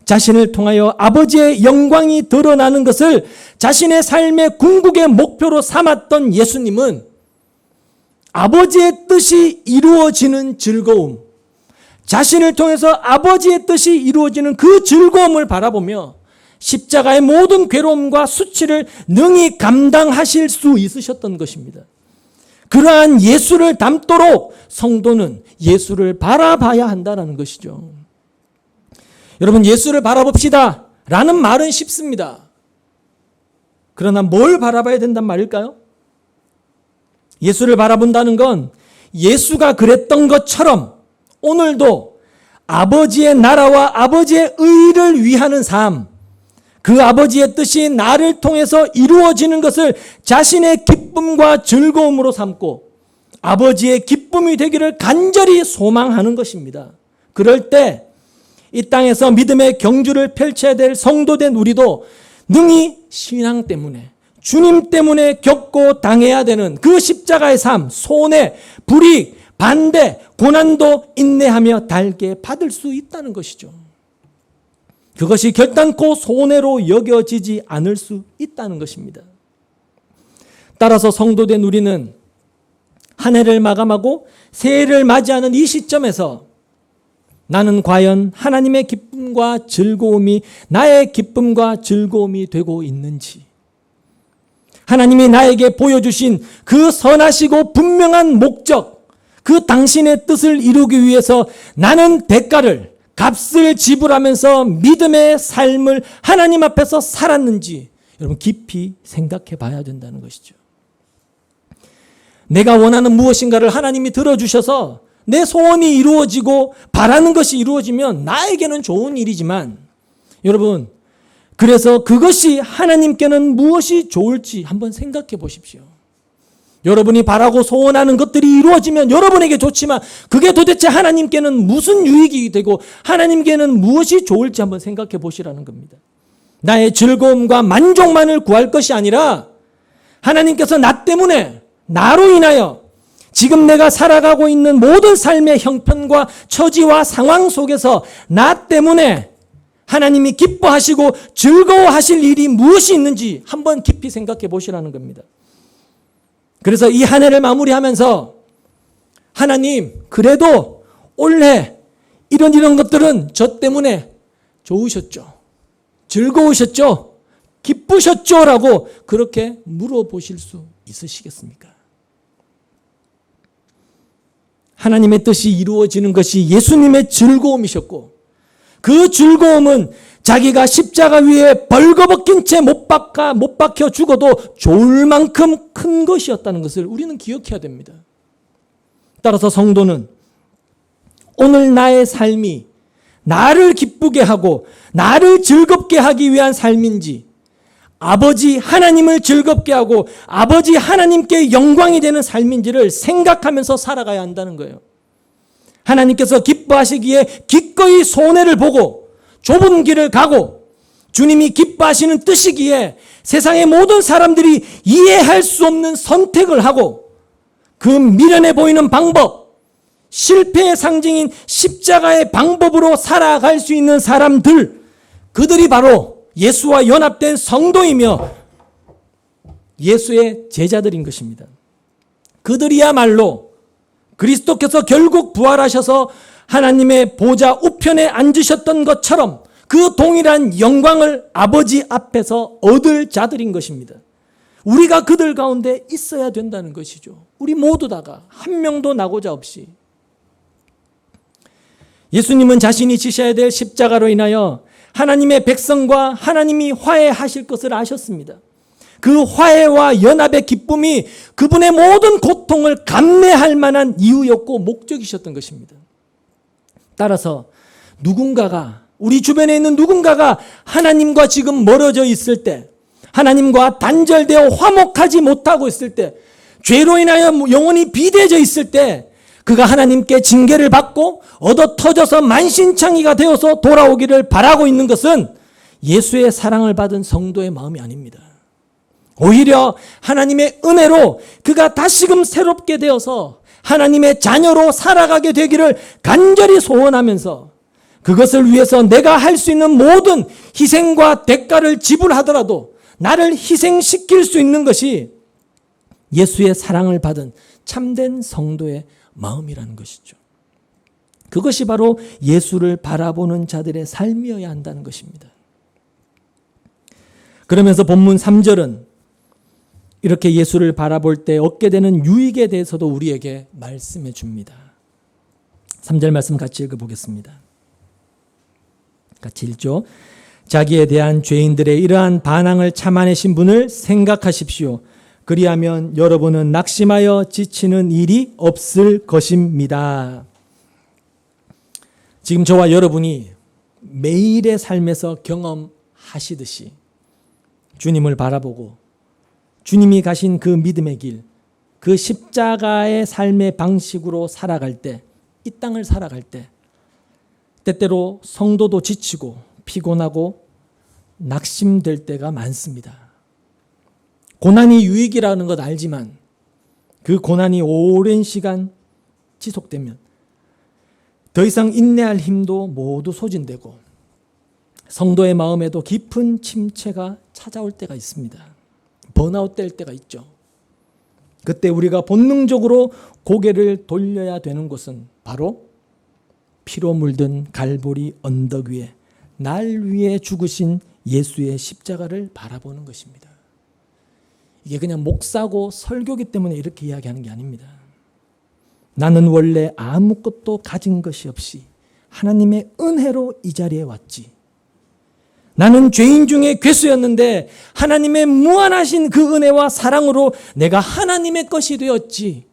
자신을 통하여 아버지의 영광이 드러나는 것을 자신의 삶의 궁극의 목표로 삼았던 예수님은 아버지의 뜻이 이루어지는 즐거움, 자신을 통해서 아버지의 뜻이 이루어지는 그 즐거움을 바라보며 십자가의 모든 괴로움과 수치를 능히 감당하실 수 있으셨던 것입니다. 그러한 예수를 닮도록 성도는 예수를 바라봐야 한다는 것이죠. 여러분, 예수를 바라봅시다 라는 말은 쉽습니다. 그러나 뭘 바라봐야 된단 말일까요? 예수를 바라본다는 건 예수가 그랬던 것처럼 오늘도 아버지의 나라와 아버지의 의를 위하는 삶, 그 아버지의 뜻이 나를 통해서 이루어지는 것을 자신의 기쁨과 즐거움으로 삼고 아버지의 기쁨이 되기를 간절히 소망하는 것입니다. 그럴 때 이 땅에서 믿음의 경주를 펼쳐야 될 성도된 우리도 능히 신앙 때문에, 주님 때문에 겪고 당해야 되는 그 십자가의 삶, 손해, 불이익, 반대, 고난도 인내하며 달게 받을 수 있다는 것이죠. 그것이 결단코 손해로 여겨지지 않을 수 있다는 것입니다. 따라서 성도된 우리는 한 해를 마감하고 새해를 맞이하는 이 시점에서 나는 과연 하나님의 기쁨과 즐거움이 나의 기쁨과 즐거움이 되고 있는지, 하나님이 나에게 보여주신 그 선하시고 분명한 목적, 그 당신의 뜻을 이루기 위해서 나는 대가를, 값을 지불하면서 믿음의 삶을 하나님 앞에서 살았는지 여러분 깊이 생각해 봐야 된다는 것이죠. 내가 원하는 무엇인가를 하나님이 들어주셔서 내 소원이 이루어지고 바라는 것이 이루어지면 나에게는 좋은 일이지만 여러분, 그래서 그것이 하나님께는 무엇이 좋을지 한번 생각해 보십시오. 여러분이 바라고 소원하는 것들이 이루어지면 여러분에게 좋지만 그게 도대체 하나님께는 무슨 유익이 되고 하나님께는 무엇이 좋을지 한번 생각해 보시라는 겁니다. 나의 즐거움과 만족만을 구할 것이 아니라 하나님께서 나 때문에, 나로 인하여 지금 내가 살아가고 있는 모든 삶의 형편과 처지와 상황 속에서 나 때문에 하나님이 기뻐하시고 즐거워하실 일이 무엇이 있는지 한번 깊이 생각해 보시라는 겁니다. 그래서 이 한 해를 마무리하면서 하나님, 그래도 올해 이런 것들은 저 때문에 좋으셨죠? 즐거우셨죠? 기쁘셨죠? 라고 그렇게 물어보실 수 있으시겠습니까? 하나님의 뜻이 이루어지는 것이 예수님의 즐거움이셨고, 그 즐거움은 자기가 십자가 위에 벌거벗긴 채 못 박혀 죽어도 좋을 만큼 큰 것이었다는 것을 우리는 기억해야 됩니다. 따라서 성도는 오늘 나의 삶이 나를 기쁘게 하고 나를 즐겁게 하기 위한 삶인지, 아버지 하나님을 즐겁게 하고 아버지 하나님께 영광이 되는 삶인지를 생각하면서 살아가야 한다는 거예요. 하나님께서 기뻐하시기에 기꺼이 손해를 보고 좁은 길을 가고, 주님이 기뻐하시는 뜻이기에 세상의 모든 사람들이 이해할 수 없는 선택을 하고, 그 미련해 보이는 방법, 실패의 상징인 십자가의 방법으로 살아갈 수 있는 사람들, 그들이 바로 예수와 연합된 성도이며 예수의 제자들인 것입니다. 그들이야말로 그리스도께서 결국 부활하셔서 하나님의 보좌 우편에 앉으셨던 것처럼 그 동일한 영광을 아버지 앞에서 얻을 자들인 것입니다. 우리가 그들 가운데 있어야 된다는 것이죠. 우리 모두 다가 한 명도 나고자 없이. 예수님은 자신이 지셔야 될 십자가로 인하여 하나님의 백성과 하나님이 화해하실 것을 아셨습니다. 그 화해와 연합의 기쁨이 그분의 모든 고통을 감내할 만한 이유였고 목적이셨던 것입니다. 따라서 누군가가, 우리 주변에 있는 누군가가 하나님과 지금 멀어져 있을 때, 하나님과 단절되어 화목하지 못하고 있을 때, 죄로 인하여 영혼이 비대해져 있을 때, 그가 하나님께 징계를 받고 얻어 터져서 만신창이가 되어서 돌아오기를 바라고 있는 것은 예수의 사랑을 받은 성도의 마음이 아닙니다. 오히려 하나님의 은혜로 그가 다시금 새롭게 되어서 하나님의 자녀로 살아가게 되기를 간절히 소원하면서, 그것을 위해서 내가 할 수 있는 모든 희생과 대가를 지불하더라도 나를 희생시킬 수 있는 것이 예수의 사랑을 받은 참된 성도의 마음이라는 것이죠. 그것이 바로 예수를 바라보는 자들의 삶이어야 한다는 것입니다. 그러면서 본문 3절은 이렇게 예수를 바라볼 때 얻게 되는 유익에 대해서도 우리에게 말씀해 줍니다. 3절 말씀 같이 읽어보겠습니다. 같이 읽죠. 자기에 대한 죄인들의 이러한 반항을 참아내신 분을 생각하십시오. 그리하면 여러분은 낙심하여 지치는 일이 없을 것입니다. 지금 저와 여러분이 매일의 삶에서 경험하시듯이 주님을 바라보고 주님이 가신 그 믿음의 길, 그 십자가의 삶의 방식으로 살아갈 때, 이 땅을 살아갈 때 때때로 성도도 지치고 피곤하고 낙심될 때가 많습니다. 고난이 유익이라는 것 알지만 그 고난이 오랜 시간 지속되면 더 이상 인내할 힘도 모두 소진되고 성도의 마음에도 깊은 침체가 찾아올 때가 있습니다. 번아웃 될 때가 있죠. 그때 우리가 본능적으로 고개를 돌려야 되는 곳은 바로 피로 물든 갈보리 언덕 위에 날 위해 죽으신 예수의 십자가를 바라보는 것입니다. 이게 그냥 목사고 설교기 때문에 이렇게 이야기하는 게 아닙니다. 나는 원래 아무것도 가진 것이 없이 하나님의 은혜로 이 자리에 왔지. 나는 죄인 중에 괴수였는데 하나님의 무한하신 그 은혜와 사랑으로 내가 하나님의 것이 되었지.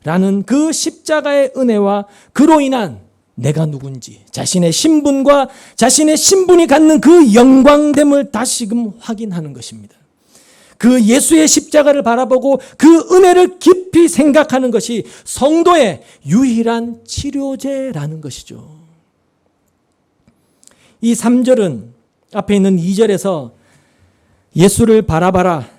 라는 그 십자가의 은혜와 그로 인한 내가 누군지, 자신의 신분과 자신의 신분이 갖는 그 영광됨을 다시금 확인하는 것입니다. 그 예수의 십자가를 바라보고 그 은혜를 깊이 생각하는 것이 성도의 유일한 치료제라는 것이죠. 이 3절은 앞에 있는 2절에서 예수를 바라봐라,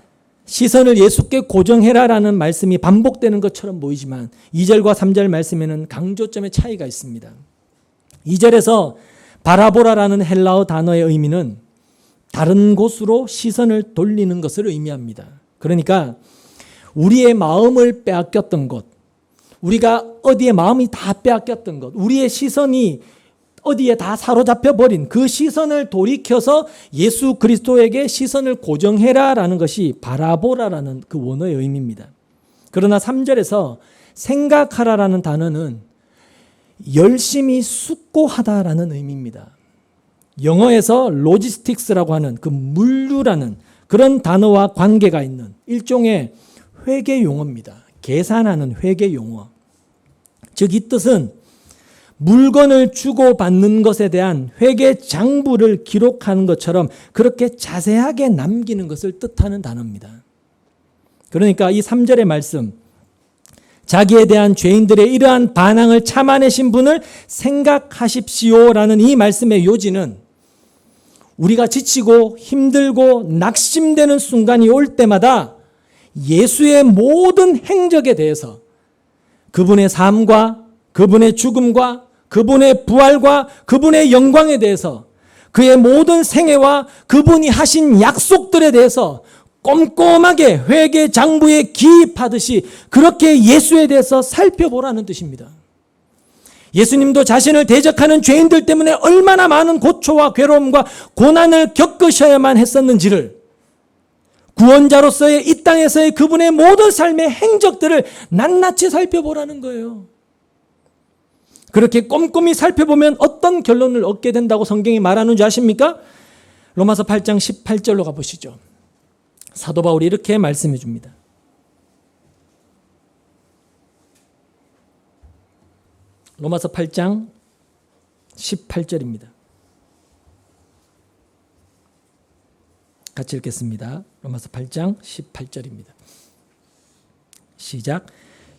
시선을 예수께 고정해라라는 말씀이 반복되는 것처럼 보이지만 2절과 3절 말씀에는 강조점의 차이가 있습니다. 2절에서 바라보라라는 헬라어 단어의 의미는 다른 곳으로 시선을 돌리는 것을 의미합니다. 그러니까 우리의 마음을 빼앗겼던 것, 우리가 어디에 마음이 다 빼앗겼던 것, 우리의 시선이 어디에 다 사로잡혀 버린 그 시선을 돌이켜서 예수 그리스도에게 시선을 고정해라라는 것이 바라보라라는 그 원어의 의미입니다. 그러나 3절에서 생각하라라는 단어는 열심히 숙고하다라는 의미입니다. 영어에서 로지스틱스라고 하는 그 물류라는 그런 단어와 관계가 있는 일종의 회계 용어입니다. 계산하는 회계 용어. 즉 이 뜻은 물건을 주고받는 것에 대한 회계 장부를 기록하는 것처럼 그렇게 자세하게 남기는 것을 뜻하는 단어입니다. 그러니까 이 3절의 말씀, 자기에 대한 죄인들의 이러한 반항을 참아내신 분을 생각하십시오라는 이 말씀의 요지는 우리가 지치고 힘들고 낙심되는 순간이 올 때마다 예수의 모든 행적에 대해서 그분의 삶과 그분의 죽음과 그분의 부활과 그분의 영광에 대해서 그의 모든 생애와 그분이 하신 약속들에 대해서 꼼꼼하게 회개 장부에 기입하듯이 그렇게 예수에 대해서 살펴보라는 뜻입니다. 예수님도 자신을 대적하는 죄인들 때문에 얼마나 많은 고초와 괴로움과 고난을 겪으셔야만 했었는지를 구원자로서의 이 땅에서의 그분의 모든 삶의 행적들을 낱낱이 살펴보라는 거예요. 그렇게 꼼꼼히 살펴보면 어떤 결론을 얻게 된다고 성경이 말하는 줄 아십니까? 로마서 8장 18절로 가보시죠. 사도 바울이 이렇게 말씀해 줍니다. 로마서 8장 18절입니다. 같이 읽겠습니다. 로마서 8장 18절입니다. 시작.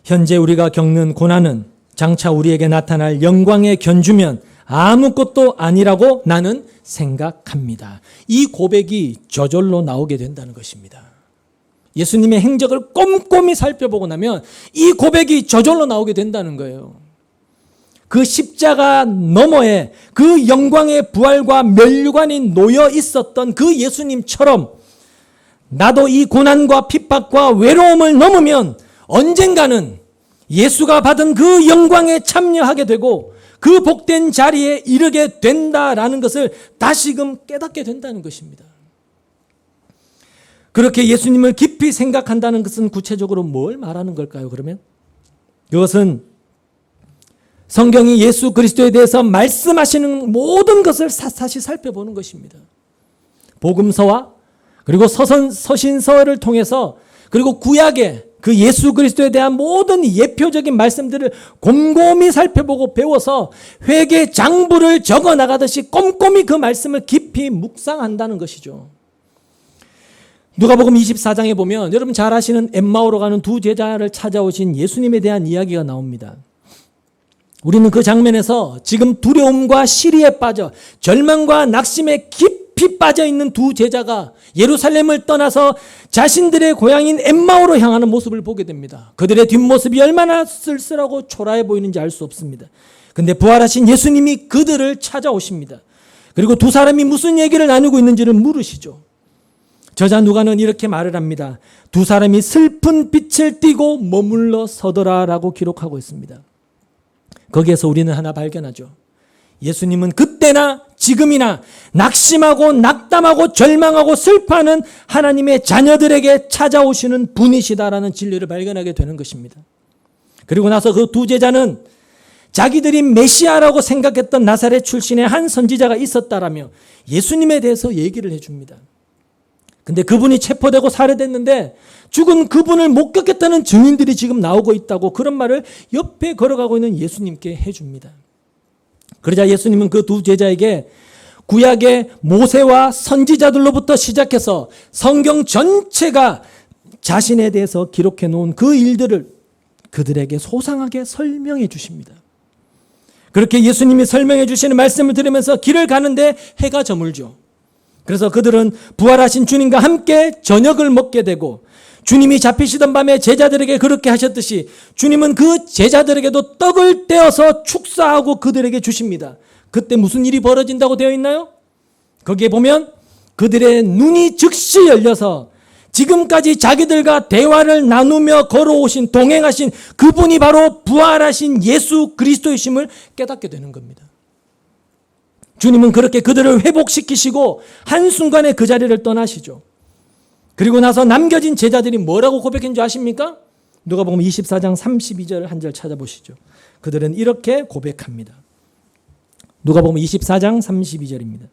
현재 우리가 겪는 고난은 장차 우리에게 나타날 영광의 견주면 아무것도 아니라고 나는 생각합니다. 이 고백이 저절로 나오게 된다는 것입니다. 예수님의 행적을 꼼꼼히 살펴보고 나면 이 고백이 저절로 나오게 된다는 거예요. 그 십자가 너머에 그 영광의 부활과 면류관이 놓여 있었던 그 예수님처럼 나도 이 고난과 핍박과 외로움을 넘으면 언젠가는 예수가 받은 그 영광에 참여하게 되고 그 복된 자리에 이르게 된다라는 것을 다시금 깨닫게 된다는 것입니다. 그렇게 예수님을 깊이 생각한다는 것은 구체적으로 뭘 말하는 걸까요? 그러면 그것은 성경이 예수 그리스도에 대해서 말씀하시는 모든 것을 샅샅이 살펴보는 것입니다. 복음서와 그리고 서신서를 통해서 그리고 구약의 그 예수 그리스도에 대한 모든 예표적인 말씀들을 곰곰이 살펴보고 배워서 회개 장부를 적어 나가듯이 꼼꼼히 그 말씀을 깊이 묵상한다는 것이죠. 누가복음 24장에 보면 여러분 잘 아시는 엠마오로 가는 두 제자를 찾아오신 예수님에 대한 이야기가 나옵니다. 우리는 그 장면에서 지금 두려움과 시리에 빠져 절망과 낙심에 깊이 빠져 있는 두 제자가 예루살렘을 떠나서 자신들의 고향인 엠마오로 향하는 모습을 보게 됩니다. 그들의 뒷모습이 얼마나 쓸쓸하고 초라해 보이는지 알 수 없습니다. 근데 부활하신 예수님이 그들을 찾아오십니다. 그리고 두 사람이 무슨 얘기를 나누고 있는지를 물으시죠. 저자 누가는 이렇게 말을 합니다. 두 사람이 슬픈 빛을 띠고 머물러 서더라라고 기록하고 있습니다. 거기에서 우리는 하나 발견하죠. 예수님은 그때나 지금이나 낙심하고 낙담하고 절망하고 슬퍼하는 하나님의 자녀들에게 찾아오시는 분이시다라는 진리를 발견하게 되는 것입니다. 그리고 나서 그 두 제자는 자기들이 메시아라고 생각했던 나사렛 출신의 한 선지자가 있었다라며 예수님에 대해서 얘기를 해줍니다. 근데 그분이 체포되고 살해됐는데 죽은 그분을 목격했다는 증인들이 지금 나오고 있다고 그런 말을 옆에 걸어가고 있는 예수님께 해줍니다. 그러자 예수님은 그 두 제자에게 구약의 모세와 선지자들로부터 시작해서 성경 전체가 자신에 대해서 기록해 놓은 그 일들을 그들에게 소상하게 설명해 주십니다. 그렇게 예수님이 설명해 주시는 말씀을 들으면서 길을 가는데 해가 저물죠. 그래서 그들은 부활하신 주님과 함께 저녁을 먹게 되고 주님이 잡히시던 밤에 제자들에게 그렇게 하셨듯이 주님은 그 제자들에게도 떡을 떼어서 축사하고 그들에게 주십니다. 그때 무슨 일이 벌어진다고 되어 있나요? 거기에 보면 그들의 눈이 즉시 열려서 지금까지 자기들과 대화를 나누며 걸어오신 동행하신 그분이 바로 부활하신 예수 그리스도이심을 깨닫게 되는 겁니다. 주님은 그렇게 그들을 회복시키시고 한순간에 그 자리를 떠나시죠. 그리고 나서 남겨진 제자들이 뭐라고 고백한 줄 아십니까? 누가복음 24장 32절 한 절 찾아보시죠. 그들은 이렇게 고백합니다. 누가복음 24장 32절입니다.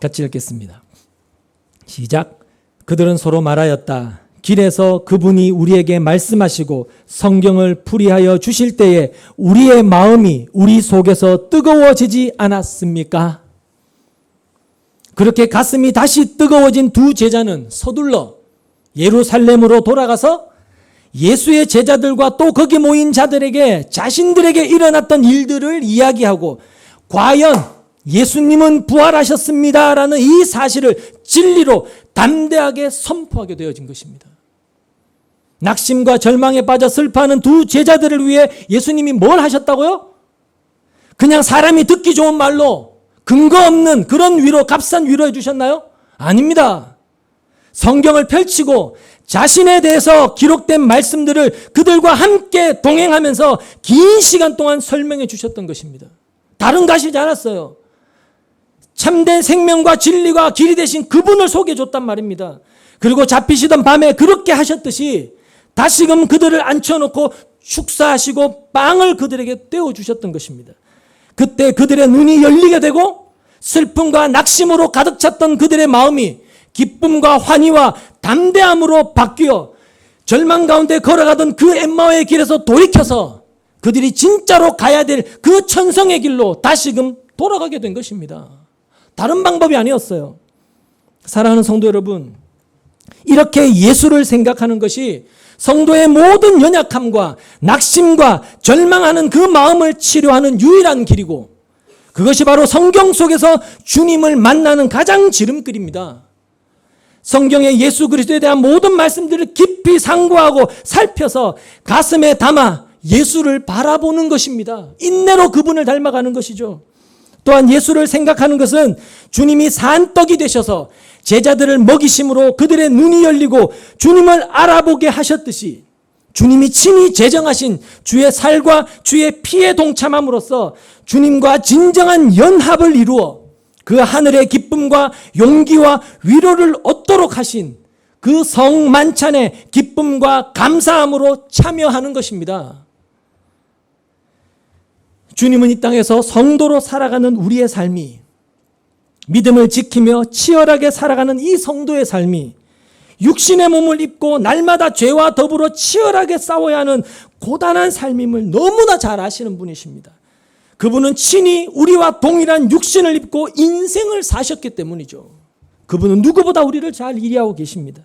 같이 읽겠습니다. 시작. 그들은 서로 말하였다. 길에서 그분이 우리에게 말씀하시고 성경을 풀이하여 주실 때에 우리의 마음이 우리 속에서 뜨거워지지 않았습니까? 그렇게 가슴이 다시 뜨거워진 두 제자는 서둘러 예루살렘으로 돌아가서 예수의 제자들과 또 거기 모인 자들에게 자신들에게 일어났던 일들을 이야기하고 과연 예수님은 부활하셨습니다라는 이 사실을 진리로 담대하게 선포하게 되어진 것입니다. 낙심과 절망에 빠져 슬퍼하는 두 제자들을 위해 예수님이 뭘 하셨다고요? 그냥 사람이 듣기 좋은 말로 근거 없는 그런 위로, 값싼 위로해 주셨나요? 아닙니다. 성경을 펼치고 자신에 대해서 기록된 말씀들을 그들과 함께 동행하면서 긴 시간 동안 설명해 주셨던 것입니다. 다른 거 하시지 않았어요. 참된 생명과 진리가 길이 되신 그분을 소개해 줬단 말입니다. 그리고 잡히시던 밤에 그렇게 하셨듯이 다시금 그들을 앉혀놓고 축사하시고 빵을 그들에게 떼어주셨던 것입니다. 그때 그들의 눈이 열리게 되고 슬픔과 낙심으로 가득 찼던 그들의 마음이 기쁨과 환희와 담대함으로 바뀌어 절망 가운데 걸어가던 그 엠마오의 길에서 돌이켜서 그들이 진짜로 가야 될 그 천성의 길로 다시금 돌아가게 된 것입니다. 다른 방법이 아니었어요. 사랑하는 성도 여러분, 이렇게 예수를 생각하는 것이 성도의 모든 연약함과 낙심과 절망하는 그 마음을 치료하는 유일한 길이고 그것이 바로 성경 속에서 주님을 만나는 가장 지름길입니다. 성경의 예수 그리스도에 대한 모든 말씀들을 깊이 상고하고 살펴서 가슴에 담아 예수를 바라보는 것입니다. 인내로 그분을 닮아가는 것이죠. 또한 예수를 생각하는 것은 주님이 산떡이 되셔서 제자들을 먹이심으로 그들의 눈이 열리고 주님을 알아보게 하셨듯이 주님이 친히 제정하신 주의 살과 주의 피에 동참함으로써 주님과 진정한 연합을 이루어 그 하늘의 기쁨과 용기와 위로를 얻도록 하신 그 성만찬의 기쁨과 감사함으로 참여하는 것입니다. 주님은 이 땅에서 성도로 살아가는 우리의 삶이 믿음을 지키며 치열하게 살아가는 이 성도의 삶이 육신의 몸을 입고 날마다 죄와 더불어 치열하게 싸워야 하는 고단한 삶임을 너무나 잘 아시는 분이십니다. 그분은 친히 우리와 동일한 육신을 입고 인생을 사셨기 때문이죠. 그분은 누구보다 우리를 잘 이해하고 계십니다.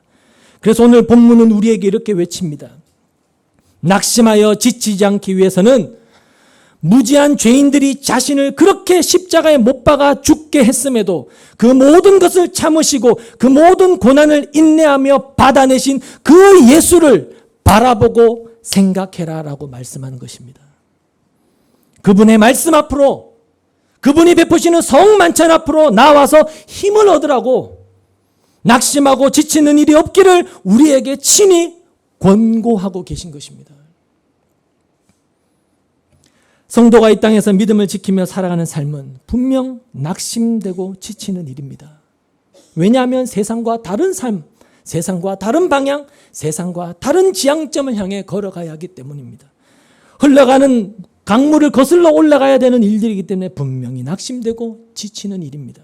그래서 오늘 본문은 우리에게 이렇게 외칩니다. 낙심하여 지치지 않기 위해서는 무지한 죄인들이 자신을 그렇게 십자가에 못 박아 죽게 했음에도 그 모든 것을 참으시고 그 모든 고난을 인내하며 받아내신 그 예수를 바라보고 생각해라 라고 말씀하는 것입니다. 그분의 말씀 앞으로, 그분이 베푸시는 성만찬 앞으로 나와서 힘을 얻으라고 낙심하고 지치는 일이 없기를 우리에게 친히 권고하고 계신 것입니다. 성도가 이 땅에서 믿음을 지키며 살아가는 삶은 분명 낙심되고 지치는 일입니다. 왜냐하면 세상과 다른 삶, 세상과 다른 방향, 세상과 다른 지향점을 향해 걸어가야 하기 때문입니다. 흘러가는 강물을 거슬러 올라가야 되는 일들이기 때문에 분명히 낙심되고 지치는 일입니다.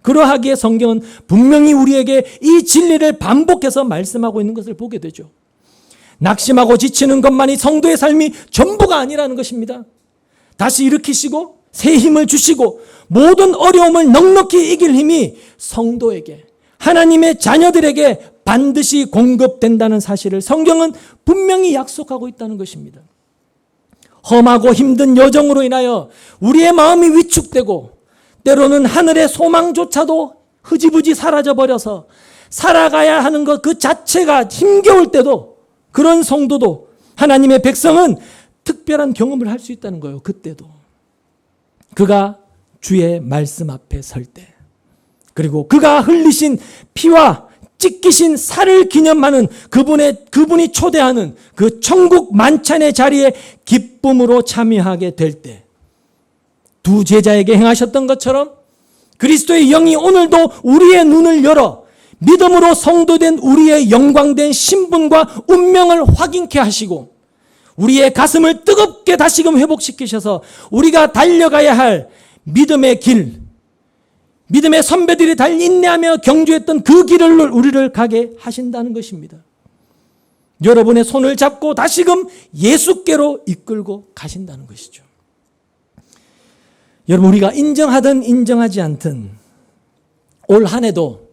그러하기에 성경은 분명히 우리에게 이 진리를 반복해서 말씀하고 있는 것을 보게 되죠. 낙심하고 지치는 것만이 성도의 삶이 전부가 아니라는 것입니다. 다시 일으키시고 새 힘을 주시고 모든 어려움을 넉넉히 이길 힘이 성도에게, 하나님의 자녀들에게 반드시 공급된다는 사실을 성경은 분명히 약속하고 있다는 것입니다. 험하고 힘든 여정으로 인하여 우리의 마음이 위축되고 때로는 하늘의 소망조차도 흐지부지 사라져버려서 살아가야 하는 것 그 자체가 힘겨울 때도, 그런 성도도, 하나님의 백성은 특별한 경험을 할 수 있다는 거예요. 그때도 그가 주의 말씀 앞에 설 때, 그리고 그가 흘리신 피와 찢기신 살을 기념하는 그분이 초대하는 그 천국 만찬의 자리에 기쁨으로 참여하게 될 때, 두 제자에게 행하셨던 것처럼 그리스도의 영이 오늘도 우리의 눈을 열어 믿음으로 성도된 우리의 영광된 신분과 운명을 확인케 하시고 우리의 가슴을 뜨겁게 다시금 회복시키셔서 우리가 달려가야 할 믿음의 길, 믿음의 선배들이 인내하며 경주했던 그 길을 우리를 가게 하신다는 것입니다. 여러분의 손을 잡고 다시금 예수께로 이끌고 가신다는 것이죠. 여러분, 우리가 인정하든 인정하지 않든 올 한 해도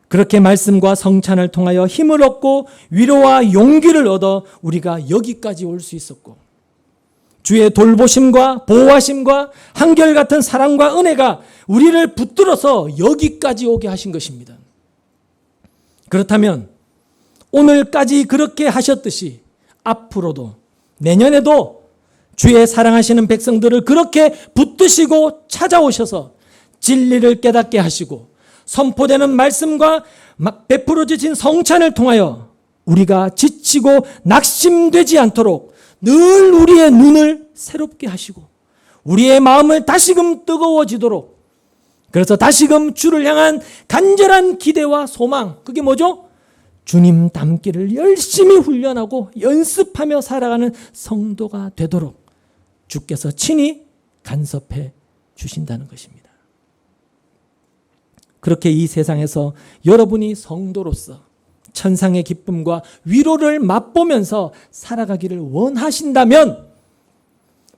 그렇게 말씀과 성찬을 통하여 힘을 얻고 위로와 용기를 얻어 우리가 여기까지 올 수 있었고 주의 돌보심과 보호하심과 한결같은 사랑과 은혜가 우리를 붙들어서 여기까지 오게 하신 것입니다. 그렇다면 오늘까지 그렇게 하셨듯이 앞으로도 내년에도 주의 사랑하시는 백성들을 그렇게 붙드시고 찾아오셔서 진리를 깨닫게 하시고 선포되는 말씀과 베풀어 주신 성찬을 통하여 우리가 지치고 낙심되지 않도록 늘 우리의 눈을 새롭게 하시고 우리의 마음을 다시금 뜨거워지도록, 그래서 다시금 주를 향한 간절한 기대와 소망, 그게 뭐죠? 주님 닮기를 열심히 훈련하고 연습하며 살아가는 성도가 되도록 주께서 친히 간섭해 주신다는 것입니다. 그렇게 이 세상에서 여러분이 성도로서 천상의 기쁨과 위로를 맛보면서 살아가기를 원하신다면,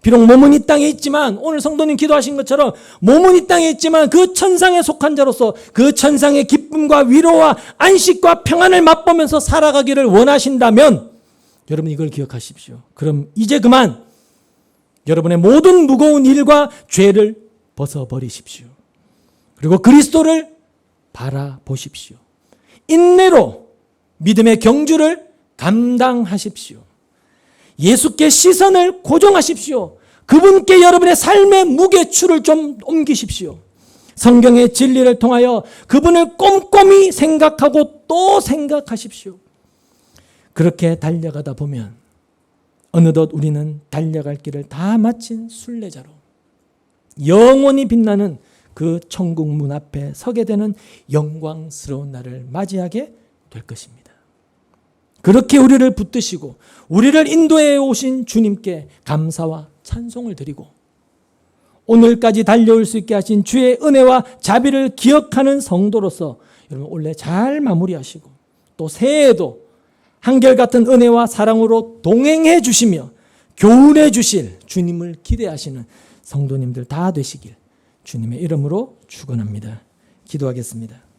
비록 몸은 이 땅에 있지만 오늘 성도님 기도하신 것처럼 몸은 이 땅에 있지만 그 천상에 속한 자로서 그 천상의 기쁨과 위로와 안식과 평안을 맛보면서 살아가기를 원하신다면 여러분 이걸 기억하십시오. 그럼 이제 그만 여러분의 모든 무거운 일과 죄를 벗어버리십시오. 그리고 그리스도를 바라보십시오. 인내로 믿음의 경주를 감당하십시오. 예수께 시선을 고정하십시오. 그분께 여러분의 삶의 무게추를 좀 옮기십시오. 성경의 진리를 통하여 그분을 꼼꼼히 생각하고 또 생각하십시오. 그렇게 달려가다 보면 어느덧 우리는 달려갈 길을 다 마친 순례자로 영원히 빛나는 그 천국 문 앞에 서게 되는 영광스러운 날을 맞이하게 될 것입니다. 그렇게 우리를 붙드시고 우리를 인도해 오신 주님께 감사와 찬송을 드리고 오늘까지 달려올 수 있게 하신 주의 은혜와 자비를 기억하는 성도로서 여러분 올해 잘 마무리하시고 또 새해에도 한결같은 은혜와 사랑으로 동행해 주시며 교훈해 주실 주님을 기대하시는 성도님들 다 되시길 주님의 이름으로 축원합니다. 기도하겠습니다.